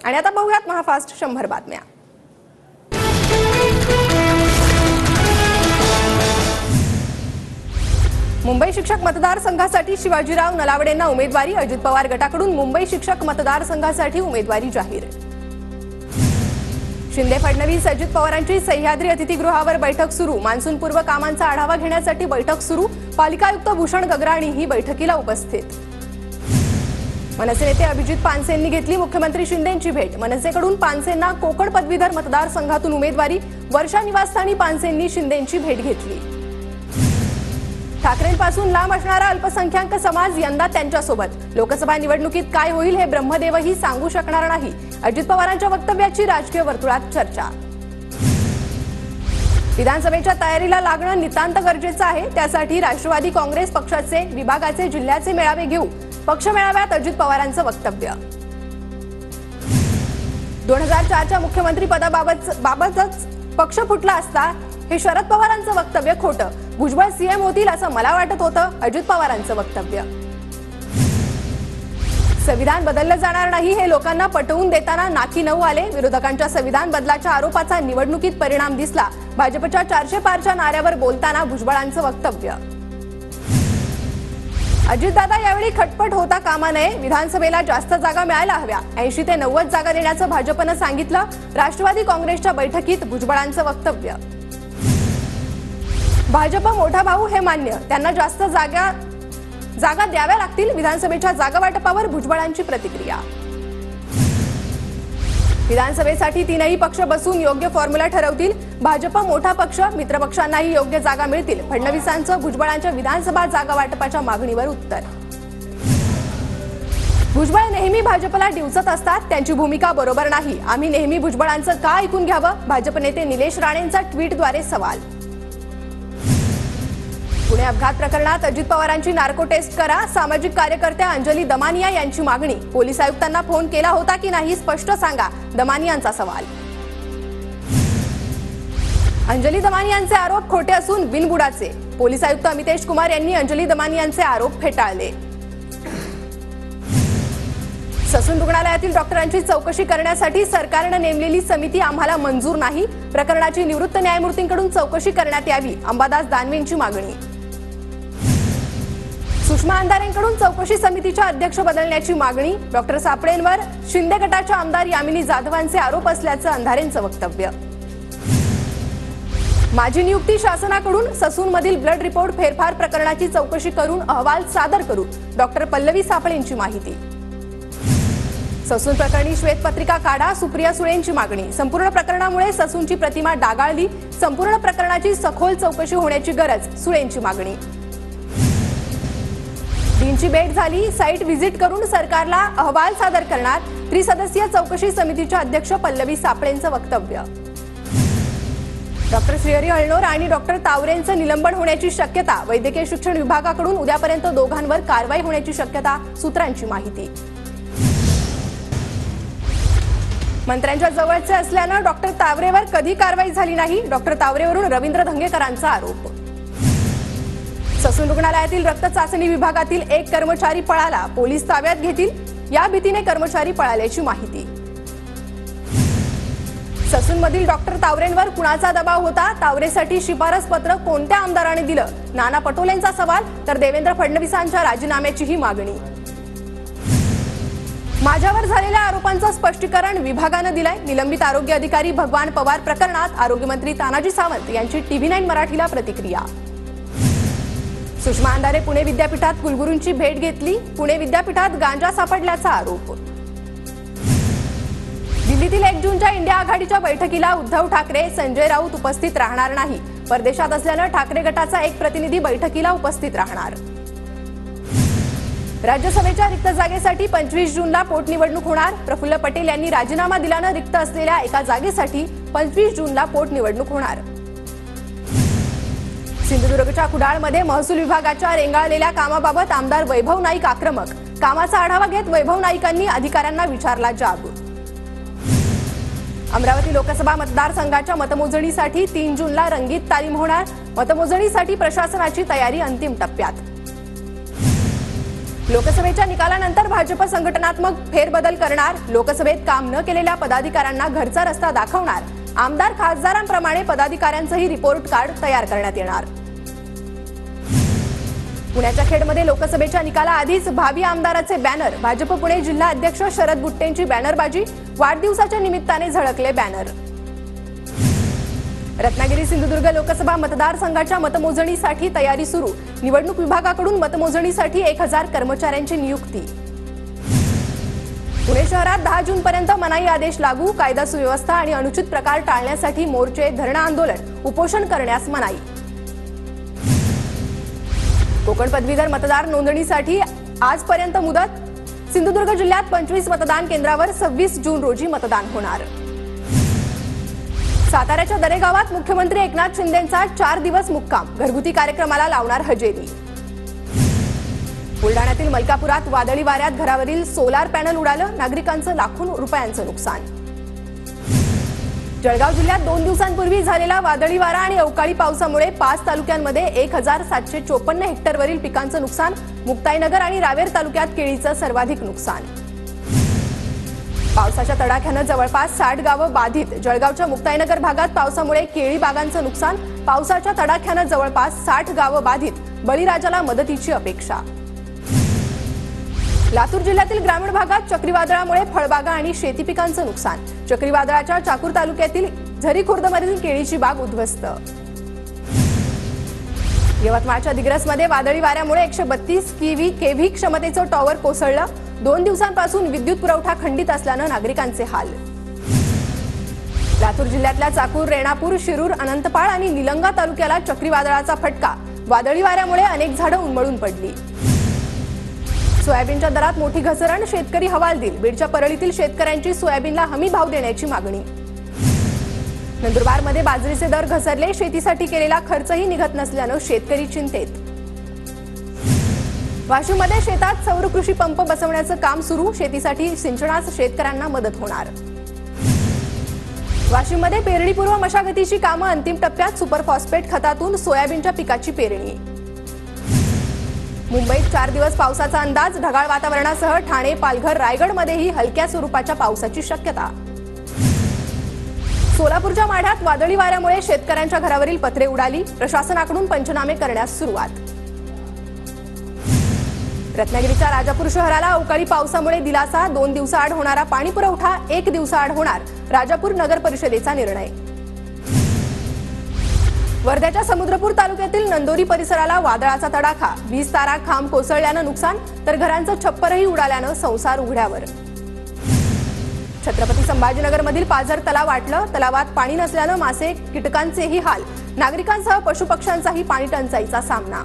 आणि आता बघूयात महाफास्ट 100 बातम्या। मुंबई शिक्षक मतदारसंघासाठी शिवाजीराव नलावडेंना उमेदवारी। अजित पवार गटाकडून मुंबई शिक्षक मतदारसंघासाठी उमेदवारी जाहीर। शिंदे फडणवीस अजित पवारांची सह्याद्री अतिथीगृहावर बैठक सुरू। मान्सूनपूर्व कामांचा आढावा घेण्यासाठी बैठक सुरू। पालिका आयुक्त भूषण गगराणी ही बैठकीला उपस्थित। मनसे नेते अभिजित पानसेंनी घेतली मुख्यमंत्री शिंदेंची भेट। मनसेकडून पानसेंना कोकण पदवीधर मतदारसंघातून उमेदवारी। वर्षा निवासस्थानी पानसेंनी शिंदेंची भेट घेतली। ठाकरेंपासून लांब असणारा अल्पसंख्याक समाज यंदा त्यांच्यासोबत। लोकसभा निवडणुकीत काय होईल हे ब्रह्मदेवही सांगू शकणार नाही। अजित पवारांच्या वक्तव्याची राजकीय वर्तुळात चर्चा। विधानसभेच्या तयारीला लागणं नितांत गरजेचं आहे। त्यासाठी राष्ट्रवादी काँग्रेस पक्षाचे विभागाचे जिल्ह्याचे मेळावे घेऊ। पक्ष मेळाव्यात अजित पवारांचं वक्तव्य। 2004च्या मुख्यमंत्री पदाबाबतच पक्ष फुटला असता हे शरद पवारांचं वक्तव्य खोटं। भुजबळ सीएम होतील असं मला वाटत होतं। अजित पवारांचं वक्तव्य। संविधान बदललं जाणार नाही हे लोकांना पटवून देताना नाकी नऊ आले। विरोधकांच्या संविधान बदलाच्या आरोपाचा निवडणुकीत परिणाम दिसला। भाजपच्या 400 पारच्या नाऱ्यावर बोलताना भुजबळांचं वक्तव्य। अजितदादा यावेळी खटपट होता कामा नये। विधानसभेला जास्त जागा मिळायला हव्या। 80 ते 90 जागा देण्याचं भाजपनं सांगितलं। राष्ट्रवादी काँग्रेसच्या बैठकीत भुजबळांचं वक्तव्य। भाजप मोठा भाऊ हे मान्य। त्यांना जास्त जागा द्याव्या लागतील। विधानसभेच्या जागा वाटपावर भुजबळांची प्रतिक्रिया। विधानसभेसाठी तीनही पक्ष बसून योग्य फॉर्म्युला ठरवतील। भाजप मोठा पक्ष, मित्रपक्षांनाही योग्य जागा मिळतील। फडणवीसांचं भुजबळांच्या विधानसभा जागा वाटपाच्या मागणीवर उत्तर। भुजबळ नेहमी भाजपला डिवचत असतात। त्यांची भूमिका बरोबर नाही। आम्ही नेहमी भुजबळांचं का ऐकून घ्यावं? भाजप नेते निलेश राणेंचा ट्विटद्वारे सवाल। पुणे अपघात प्रकरणात अजित पवारांची नार्को टेस्ट करा। सामाजिक कार्यकर्त्या अंजली दमानिया यांची मागणी। पोलीस आयुक्तांना फोन केला होता की नाही स्पष्ट सांगा, दमानियांचा सवाल। अंजली दमानियांचे आरोप खोटे असून बिनबुडाचे। पोलीस आयुक्त अमितेश कुमार यांनी अंजली दमानियांचे आरोप फेटाळले। ससून रुग्णालयातील डॉक्टरांची चौकशी करण्यासाठी सरकारनं नेमलेली समिती आम्हाला मंजूर नाही। प्रकरणाची निवृत्त न्यायमूर्तींकडून चौकशी करण्यात यावी, अंबादास दानवेंची मागणी। सुषमा अंधारेंकडून चौकशी समितीच्या अध्यक्ष बदलण्याची मागणी। डॉक्टर सापळेंवर शिंदे गटाच्या आमदार यामिनी जाधवांचे आरोप असल्याचं अंधारेंचं वक्तव्य। माझी नियुक्ती शासनाकडून। ससूनमधील ब्लड रिपोर्ट फेरफार प्रकरणाची चौकशी करून अहवाल सादर करू। डॉक्टर पल्लवी सापळेंची माहिती। ससून प्रकरणी श्वेतपत्रिका काढा, सुप्रिया सुळेंची मागणी। संपूर्ण प्रकरणामुळे ससूनची प्रतिमा डागाळली। संपूर्ण प्रकरणाची सखोल चौकशी होण्याची गरज, सुळेंची मागणी। डीनची भेट झाली, साईट व्हिजिट करून सरकारला अहवाल सादर करणार। त्रिसदस्यीय चौकशी समितीच्या अध्यक्ष पल्लवी सापळेंचं वक्तव्य। डॉक्टर श्रीहरी हळनोर आणि डॉक्टर तावरेंचं निलंबन होण्याची शक्यता। वैद्यकीय शिक्षण विभागाकडून उद्यापर्यंत दोघांवर कारवाई होण्याची शक्यता, सूत्रांची माहिती। मंत्र्यांच्या जवळचे असल्यानं डॉक्टर तावरेवर कधी कारवाई झाली नाही। डॉक्टर तावरेवरून रवींद्र धंगेकरांचा आरोप। ससून रुग्णालयातील रक्त चाचणी विभागातील एक कर्मचारी पळाला। पोलीस ताब्यात घेतील या भीतीने कर्मचारी पळाल्याची माहिती। ससूनमधील डॉक्टर तावरेंवर कुणाचा दबाव होता? तावरेसाठी शिफारस पत्र कोणत्या आमदाराने दिलं? नाना पटोलेंचा सवाल, तर देवेंद्र फडणवीसांच्या राजीनाम्याचीही मागणी। माझ्यावर झालेल्या आरोपांचं स्पष्टीकरण विभागानं दिलंय। निलंबित आरोग्य अधिकारी भगवान पवार प्रकरणात आरोग्यमंत्री तानाजी सावंत यांची TV9 मराठीला प्रतिक्रिया। सुषमा अंधारे पुणे विद्यापीठात कुलगुरूंची भेट घेतली। पुणे विद्यापीठात गांजा सापडल्याचा आरोप। दिल्लीतील 1 जूनच्या इंडिया आघाडीच्या बैठकीला उद्धव ठाकरे, संजय राऊत उपस्थित राहणार नाही। परदेशात असल्यानं ठाकरे गटाचा एक प्रतिनिधी बैठकीला उपस्थित राहणार। राज्यसभेच्या रिक्त जागेसाठी 25 जूनला पोटनिवडणूक होणार। प्रफुल्ल पटेल यांनी राजीनामा दिल्यानं रिक्त असलेल्या एका जागेसाठी 25 जूनला पोटनिवडणूक होणार। सिंधुदुर्गच्या कुडाळमध्ये महसूल विभागाच्या रेंगाळलेल्या कामाबाबत आमदार वैभव नाईक आक्रमक। कामाचा आढावा घेत वैभव नाईकांनी अधिकाऱ्यांना विचारला जाब। अमरावती लोकसभा मतदारसंघाच्या मतमोजणीसाठी 3 जूनला रंगीत तालीम होणार। मतमोजणीसाठी प्रशासनाची तयारी अंतिम टप्प्यात। लोकसभेच्या निकालानंतर भाजप संघटनात्मक फेरबदल करणार, लोकसभेत काम न केलेल्या पदाधिकाऱ्यांना घरचा रस्ता दाखवणार, आमदार खासदारांप्रमाणे पदाधिकाऱ्यांचंही रिपोर्ट कार्ड तयार करण्यात येणार. पुण्याच्या खेडमध्ये लोकसभेच्या निकालाआधीच भावी आमदाराचे बॅनर, भाजप पुणे जिल्हा अध्यक्ष शरद बुट्टेंची बॅनरबाजी, वाढदिवसाच्या निमित्ताने झळकले बॅनर. रत्नागिरी सिंधुदुर्ग लोकसभा मतदारसंघाच्या मतमोजणीसाठी तयारी सुरू, निवडणूक विभागाकडून मतमोजणीसाठी 1000 कर्मचाऱ्यांची नियुक्ती. पुणे शहरात 10 जूनपर्यंत मनाई आदेश लागू, कायदा सुव्यवस्था आणि अनुचित प्रकार टाळण्यासाठी मोर्चे, धरणं आंदोलन, उपोषण करण्यास मनाई. कोकण पदवीधर मतदार नोंदणीसाठी आजपर्यंत मुदत, सिंधुदुर्ग जिल्ह्यात 25 मतदान केंद्रावर 26 जून रोजी मतदान होणार. साताऱ्याच्या दरेगावात मुख्यमंत्री एकनाथ शिंदेंचा 4 दिवस मुक्काम, घरगुती कार्यक्रमाला लावणार हजेरी. बुलढाण्यातील मलकापुरात वादळी वाऱ्यात घरावरील सोलार पॅनल उडालं, नागरिकांचं लाखो रुपयांचं नुकसान. जळगाव जिल्ह्यात 2 दिवसांपूर्वी झालेला वादळी वारा आणि अवकाळी पावसामुळे 5 तालुक्यांमध्ये 1754 हेक्टरवरील पिकांचं नुकसान, मुक्ताईनगर आणि रावेर तालुक्यात केळीचं सर्वाधिक नुकसान. पावसाच्या तडाख्यानं जवळपास 60 गावं बाधित, जळगावच्या मुक्ताईनगर भागात पावसामुळे केळी बागांचं नुकसान, पावसाच्या तडाख्यानं जवळपास 60 गावं बाधित, बळीराजाला मदतीची अपेक्षा. लातूर जिल्ह्यातील ग्रामीण भागात चक्रीवादळामुळे फळबागा आणि शेती पिकांचं नुकसान, चक्रीवादळाच्या चाकूर तालुक्यातील झरी खुर्दमधील केळीची बाग उद्ध्वस्त. यवतमाळच्या दिग्रसमध्ये वादळी वाऱ्यामुळे 132 केव्ही क्षमतेचं टॉवर कोसळलं, 2 दिवसांपासून विद्युत पुरवठा खंडित असल्यानं नागरिकांचे हाल. लातूर जिल्ह्यातल्या चाकूर, रेणापूर, शिरूर, अनंतपाळ आणि निलंगा तालुक्याला चक्रीवादळाचा फटका, वादळी वाऱ्यामुळे अनेक झाडं उन्मळून पडली. सोयाबीनच्या दरात मोठी घसरण, शेतकरी हवालदिल, बीडच्या परळीतील शेतकऱ्यांची सोयाबीनला हमी भाव देण्याची मागणी. नंदुरबारमध्ये बाजरीचे दर घसरले, शेतीसाठी केलेला खर्चही निघत नसल्यानं शेतकरी चिंतेत. वाशिममध्ये शेतात सौर कृषी पंप बसवण्याचं काम सुरू, शेतीसाठी सिंचनास शेतकऱ्यांना मदत होणार. वाशिममध्ये पेरणीपूर्व मशागतीची कामं अंतिम टप्प्यात, सुपर फॉस्फेट खतातून सोयाबीनच्या पिकाची पेरणी. मुंबईत 4 दिवस पावसाचा अंदाज, ढगाळ वातावरणासह ठाणे, पालघर, रायगडमध्येही हलक्या स्वरूपाच्या पावसाची शक्यता. सोलापूरच्या माढ्यात वादळी वाऱ्यामुळे शेतकऱ्यांच्या घरावरील पत्रे उडाली, प्रशासनाकडून पंचनामे करण्यास सुरुवात. रत्नागिरीच्या राजापूर शहराला अवकाळी पावसामुळे दिलासा, 2 दिवसाआड होणारा पाणी पुरवठा 1 दिवसाआड होणार, राजापूर नगर परिषदेचा निर्णय. वर्ध्याच्या समुद्रपूर तालुक्यातील नंदोरी परिसराला वादळाचा तडाखा, 20 तारा खांब कोसळल्यानं नुकसान, तर घरांचं छप्परही उडाल्यानं संसार उघड्यावर. छत्रपती संभाजीनगरमधील पाझर तलाव आटलं, तलावात पाणी नसल्यानं मासे कीटकांचेही हाल, नागरिकांसह पशुपक्ष्यांचाही पाणी टंचाईचा सामना.